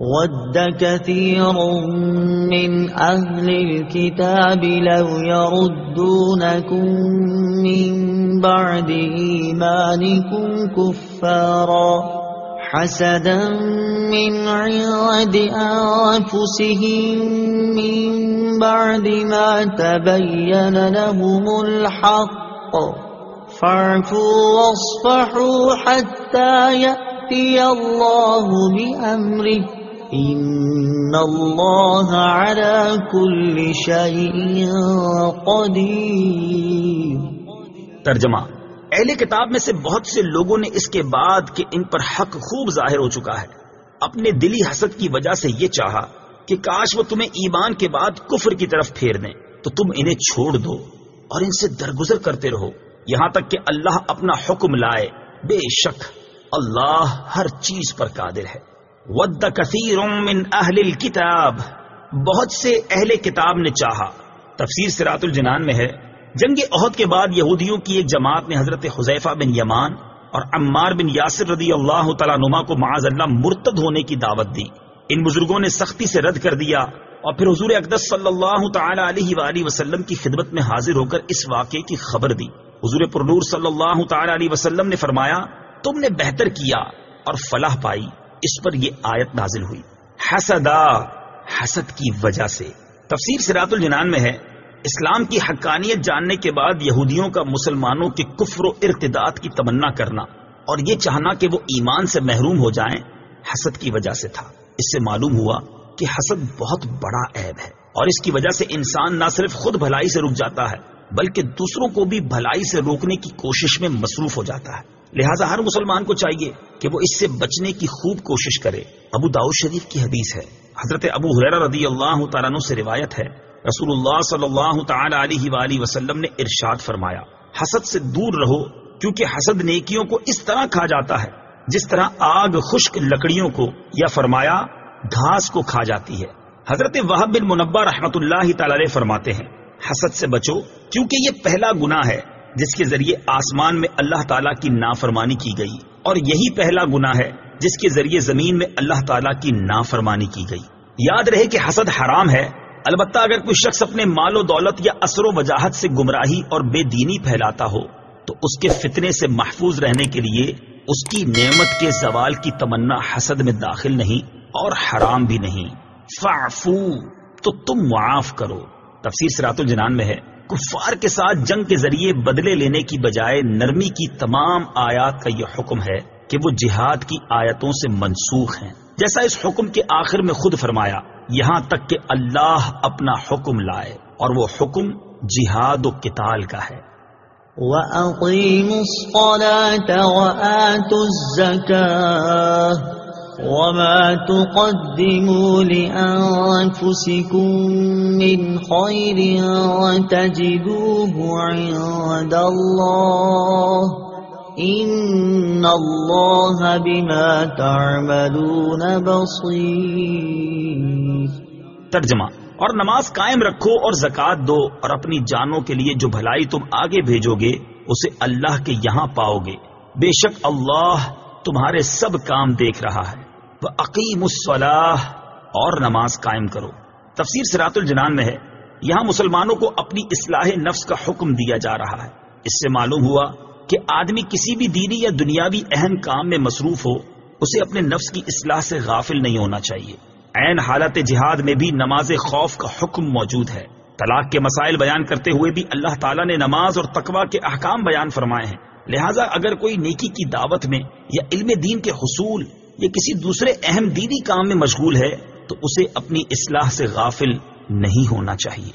With كثير من أهل الكتاب لو يردونكم من بعد إيمانكم كفارا حسدا من عند أنفسهم من بعد ما تبين لهم الحق فاعفوا واصفحوا حتى يأتي الله بأمره إن الله على كل شيء قدیر۔ ترجمہ: اہل کتاب میں سے بہت سے لوگوں نے اس کے بعد کہ ان پر حق خوب ظاہر ہو چکا ہے اپنے دلی حسد کی وجہ سے یہ چاہا کہ کاش وہ تمہیں ایمان کے بعد کفر کی طرف پھیر دیں تو تم انہیں چھوڑ دو اور ان سے درگزر کرتے رہو یہاں تک کہ اللہ اپنا حکم لائے، بے شک اللہ ہر چیز پر قادر ہے۔ ود کثیر من اہل الکتاب، بہت سے اہل کتاب نے چاہا۔ تفسیر صراط الجنان میں ہے جنگ احد کے بعد یہودیوں کی ایک جماعت نے حضرت حذیفہ بن یمان اور عمار بن یاسر رضی اللہ تعالیٰ عنہما کو معاذ اللہ مرتد ہونے کی دعوت دی۔ ان بزرگوں نے سختی سے رد کر دیا اور پھر حضور اقدس صلی اللہ تعالی علیہ وآلہ وسلم کی خدمت میں حاضر ہو کر اس واقعے کی خبر دی۔ حضور پرنور صلی اللہ تعالی علیہ وسلم نے فرمایا تم نے بہتر کیا اور فلاح پائی۔ اس پر یہ آیت نازل ہوئی، حسدا، حسد کی وجہ سے۔ تفسیر صراط الجنان میں ہے اسلام کی حقانیت جاننے کے بعد یہودیوں کا مسلمانوں کے کفر و ارتداد کی تمنا کرنا اور یہ چاہنا کہ وہ ایمان سے محروم ہو جائیں حسد کی وجہ سے تھا۔ اس سے معلوم ہوا کہ حسد بہت بڑا عیب ہے اور اس کی وجہ سے انسان نہ صرف خود بھلائی سے رک جاتا ہے بلکہ دوسروں کو بھی بھلائی سے روکنے کی کوشش میں مصروف ہو جاتا ہے۔ لہٰذا ہر مسلمان کو چاہیے کہ وہ اس سے بچنے کی خوب کوشش کرے۔ ابو داؤد شریف کی حدیث ہے، حضرت ابو ہریرہ رضی اللہ تعالیٰ عنہ سے روایت ہے، رسول اللہ صلی اللہ تعالی علیہ وآلہ وسلم نے ارشاد فرمایا حسد سے دور رہو کیونکہ حسد نیکیوں کو اس طرح کھا جاتا ہے جس طرح آگ خشک لکڑیوں کو یا فرمایا گھاس کو کھا جاتی ہے۔ حضرت وہب بن منبہ رحمۃ اللہ تعالی علیہ فرماتے ہیں حسد سے بچو کیونکہ یہ پہلا گناہ ہے جس کے ذریعے آسمان میں اللہ تعالیٰ کی نافرمانی کی گئی اور یہی پہلا گناہ ہے جس کے ذریعے زمین میں اللہ تعالیٰ کی نافرمانی کی گئی۔ یاد رہے کہ حسد حرام ہے، البتہ اگر کوئی شخص اپنے مال و دولت یا اثر و وجاہت سے گمراہی اور بے دینی پھیلاتا ہو تو اس کے فتنے سے محفوظ رہنے کے لیے اس کی نعمت کے زوال کی تمنا حسد میں داخل نہیں اور حرام بھی نہیں۔ فاعفو، تو تم معاف کرو۔ تفسیر صراط الجنان میں ہے کفار کے ساتھ جنگ کے ذریعے بدلے لینے کی بجائے نرمی کی تمام آیات کا یہ حکم ہے کہ وہ جہاد کی آیتوں سے منسوخ ہیں، جیسا اس حکم کے آخر میں خود فرمایا یہاں تک کہ اللہ اپنا حکم لائے، اور وہ حکم جہاد و قتال کا ہے۔ وَأَقِيمُوا الصَّلَاةَ وَآتُوا الزَّكَاةَ وَمَا تُقَدِّمُوا لِأَنفُسِكُم مِّنْ خَيْرٍ تَجِدُوهُ عِندَ اللَّهِ إِنَّ اللَّهَ بِمَا تَعْمَلُونَ بَصِيرٌ۔ ترجمہ: اور نماز قائم رکھو اور زکوٰۃ دو اور اپنی جانوں کے لیے جو بھلائی تم آگے بھیجو گے اسے اللہ کے یہاں پاؤ گے، بے شک اللہ تمہارے سب کام دیکھ رہا ہے۔ وَأَقِيمُوا الصَّلَاةَ، اور نماز قائم کرو۔ تفسیر صراط الجنان میں ہے یہاں مسلمانوں کو اپنی اصلاح نفس کا حکم دیا جا رہا ہے۔ اس سے معلوم ہوا کہ آدمی کسی بھی دینی یا دنیاوی اہم کام میں مصروف ہو اسے اپنے نفس کی اصلاح سے غافل نہیں ہونا چاہیے۔ عین حالت جہاد میں بھی نماز خوف کا حکم موجود ہے۔ طلاق کے مسائل بیان کرتے ہوئے بھی اللہ تعالیٰ نے نماز اور تقوی کے احکام بیان فرمائے ہیں۔ لہٰذا اگر کوئی نیکی کی دعوت میں یا علم دین کے حصول یا کسی دوسرے اہم دینی کام میں مشغول ہے تو اسے اپنی اصلاح سے غافل نہیں ہونا چاہیے۔